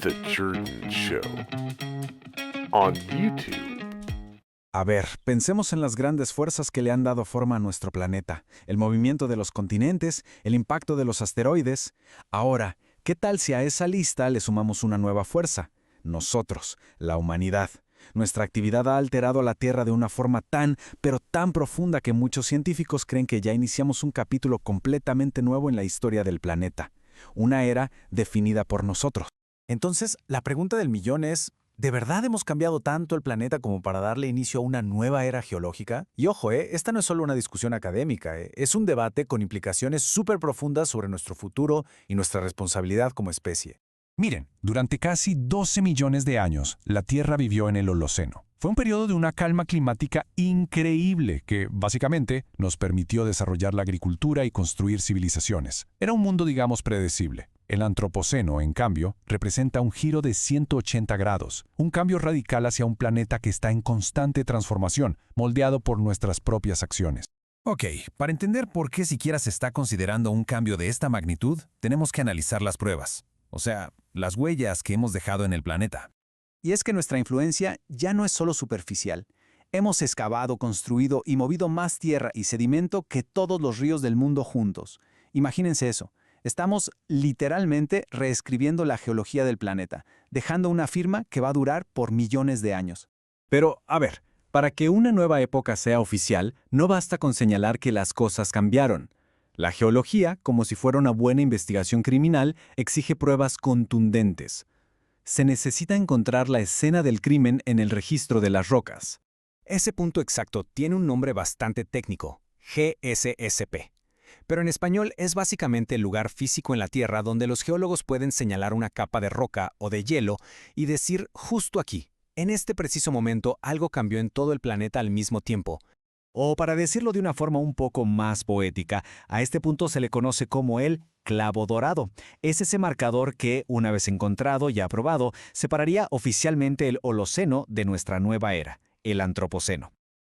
The Jordan Show on YouTube. A ver, pensemos en las grandes fuerzas que le han dado forma a nuestro planeta, el movimiento de los continentes, el impacto de los asteroides. Ahora, ¿qué tal si a esa lista le sumamos una nueva fuerza? Nosotros, la humanidad. Nuestra actividad ha alterado a la Tierra de una forma tan, pero tan profunda que muchos científicos creen que ya iniciamos un capítulo completamente nuevo en la historia del planeta. Una era definida por nosotros. Entonces, la pregunta del millón es, ¿de verdad hemos cambiado tanto el planeta como para darle inicio a una nueva era geológica? Y ojo, esta no es solo una discusión académica, es un debate con implicaciones súper profundas sobre nuestro futuro y nuestra responsabilidad como especie. Miren, durante casi 12 millones de años, la Tierra vivió en el Holoceno. Fue un periodo de una calma climática increíble que, básicamente, nos permitió desarrollar la agricultura y construir civilizaciones. Era un mundo, digamos, predecible. El Antropoceno, en cambio, representa un giro de 180 grados, un cambio radical hacia un planeta que está en constante transformación, moldeado por nuestras propias acciones. Ok, para entender por qué siquiera se está considerando un cambio de esta magnitud, tenemos que analizar las pruebas. O sea, las huellas que hemos dejado en el planeta. Y es que nuestra influencia ya no es solo superficial. Hemos excavado, construido y movido más tierra y sedimento que todos los ríos del mundo juntos. Imagínense eso. Estamos literalmente reescribiendo la geología del planeta, dejando una firma que va a durar por millones de años. Pero, a ver, para que una nueva época sea oficial, no basta con señalar que las cosas cambiaron. La geología, como si fuera una buena investigación criminal, exige pruebas contundentes. Se necesita encontrar la escena del crimen en el registro de las rocas. Ese punto exacto tiene un nombre bastante técnico, GSSP. Pero en español es básicamente el lugar físico en la Tierra donde los geólogos pueden señalar una capa de roca o de hielo y decir justo aquí, en este preciso momento algo cambió en todo el planeta al mismo tiempo. O para decirlo de una forma un poco más poética, a este punto se le conoce como el clavo dorado. Es ese marcador que, una vez encontrado y aprobado, separaría oficialmente el Holoceno de nuestra nueva era, el Antropoceno.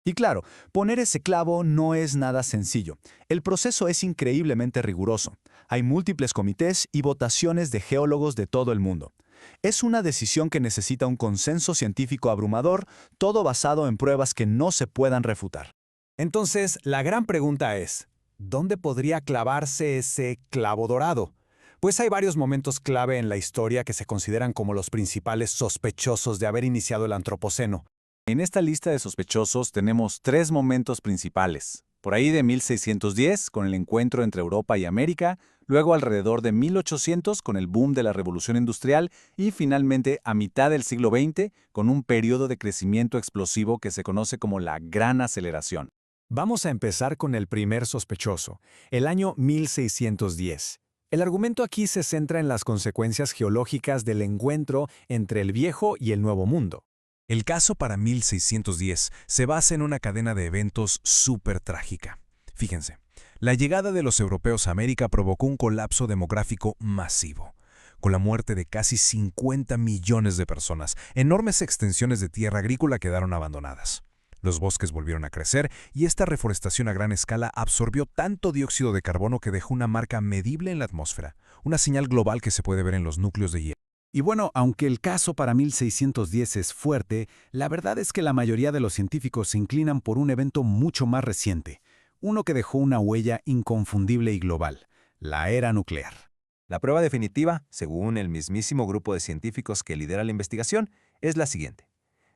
Y claro, poner ese clavo no es nada sencillo. El proceso es increíblemente riguroso. Hay múltiples comités y votaciones de geólogos de todo el mundo. Es una decisión que necesita un consenso científico abrumador, todo basado en pruebas que no se puedan refutar. Entonces, la gran pregunta es, ¿dónde podría clavarse ese clavo dorado? Pues hay varios momentos clave en la historia que se consideran como los principales sospechosos de haber iniciado el Antropoceno. En esta lista de sospechosos tenemos 3 momentos principales. Por ahí de 1610, con el encuentro entre Europa y América, luego alrededor de 1800 con el boom de la Revolución Industrial y finalmente a mitad del siglo XX con un periodo de crecimiento explosivo que se conoce como la Gran Aceleración. Vamos a empezar con el primer sospechoso, el año 1610. El argumento aquí se centra en las consecuencias geológicas del encuentro entre el viejo y el nuevo mundo. El caso para 1610 se basa en una cadena de eventos súper trágica. Fíjense, la llegada de los europeos a América provocó un colapso demográfico masivo, con la muerte de casi 50 millones de personas. Enormes extensiones de tierra agrícola quedaron abandonadas. Los bosques volvieron a crecer y esta reforestación a gran escala absorbió tanto dióxido de carbono que dejó una marca medible en la atmósfera, una señal global que se puede ver en los núcleos de hielo. Y bueno, aunque el caso para 1610 es fuerte, la verdad es que la mayoría de los científicos se inclinan por un evento mucho más reciente, uno que dejó una huella inconfundible y global, la era nuclear. La prueba definitiva, según el mismísimo grupo de científicos que lidera la investigación, es la siguiente.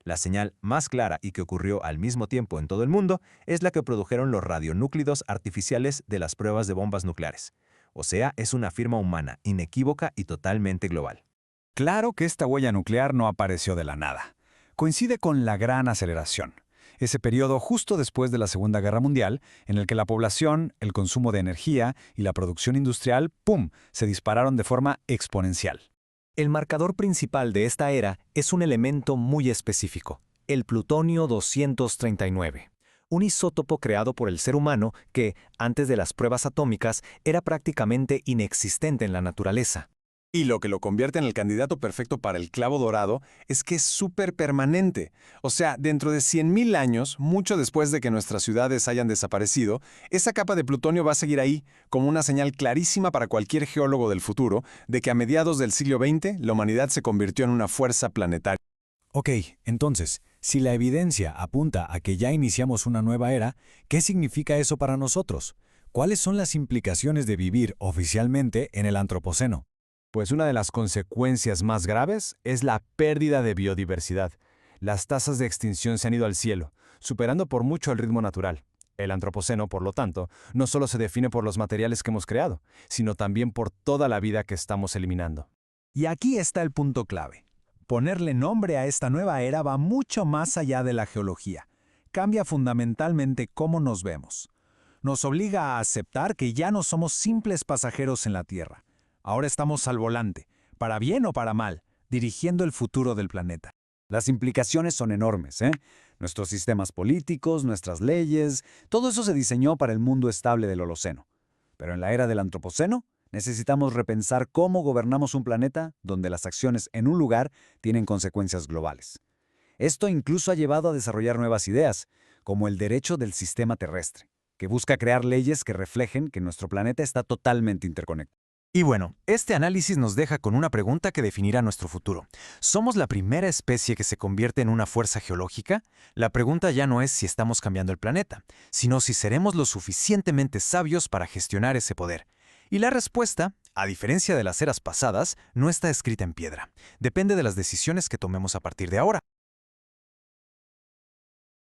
La señal más clara y que ocurrió al mismo tiempo en todo el mundo es la que produjeron los radionúclidos artificiales de las pruebas de bombas nucleares. O sea, es una firma humana, inequívoca y totalmente global. Claro que esta huella nuclear no apareció de la nada. Coincide con la Gran Aceleración, ese periodo justo después de la Segunda Guerra Mundial, en el que la población, el consumo de energía y la producción industrial, ¡pum!, se dispararon de forma exponencial. El marcador principal de esta era es un elemento muy específico, el plutonio 239, un isótopo creado por el ser humano que, antes de las pruebas atómicas, era prácticamente inexistente en la naturaleza. Y lo que lo convierte en el candidato perfecto para el clavo dorado es que es súper permanente. O sea, dentro de 100.000 años, mucho después de que nuestras ciudades hayan desaparecido, esa capa de plutonio va a seguir ahí, como una señal clarísima para cualquier geólogo del futuro de que a mediados del siglo XX la humanidad se convirtió en una fuerza planetaria. Ok, entonces, si la evidencia apunta a que ya iniciamos una nueva era, ¿qué significa eso para nosotros? ¿Cuáles son las implicaciones de vivir oficialmente en el Antropoceno? Pues una de las consecuencias más graves es la pérdida de biodiversidad. Las tasas de extinción se han ido al cielo, superando por mucho el ritmo natural. El Antropoceno, por lo tanto, no solo se define por los materiales que hemos creado, sino también por toda la vida que estamos eliminando. Y aquí está el punto clave. Ponerle nombre a esta nueva era va mucho más allá de la geología. Cambia fundamentalmente cómo nos vemos. Nos obliga a aceptar que ya no somos simples pasajeros en la Tierra. Ahora estamos al volante, para bien o para mal, dirigiendo el futuro del planeta. Las implicaciones son enormes, ¿eh? Nuestros sistemas políticos, nuestras leyes, todo eso se diseñó para el mundo estable del Holoceno. Pero en la era del Antropoceno, necesitamos repensar cómo gobernamos un planeta donde las acciones en un lugar tienen consecuencias globales. Esto incluso ha llevado a desarrollar nuevas ideas, como el derecho del sistema terrestre, que busca crear leyes que reflejen que nuestro planeta está totalmente interconectado. Y bueno, este análisis nos deja con una pregunta que definirá nuestro futuro. ¿Somos la primera especie que se convierte en una fuerza geológica? La pregunta ya no es si estamos cambiando el planeta, sino si seremos lo suficientemente sabios para gestionar ese poder. Y la respuesta, a diferencia de las eras pasadas, no está escrita en piedra. Depende de las decisiones que tomemos a partir de ahora.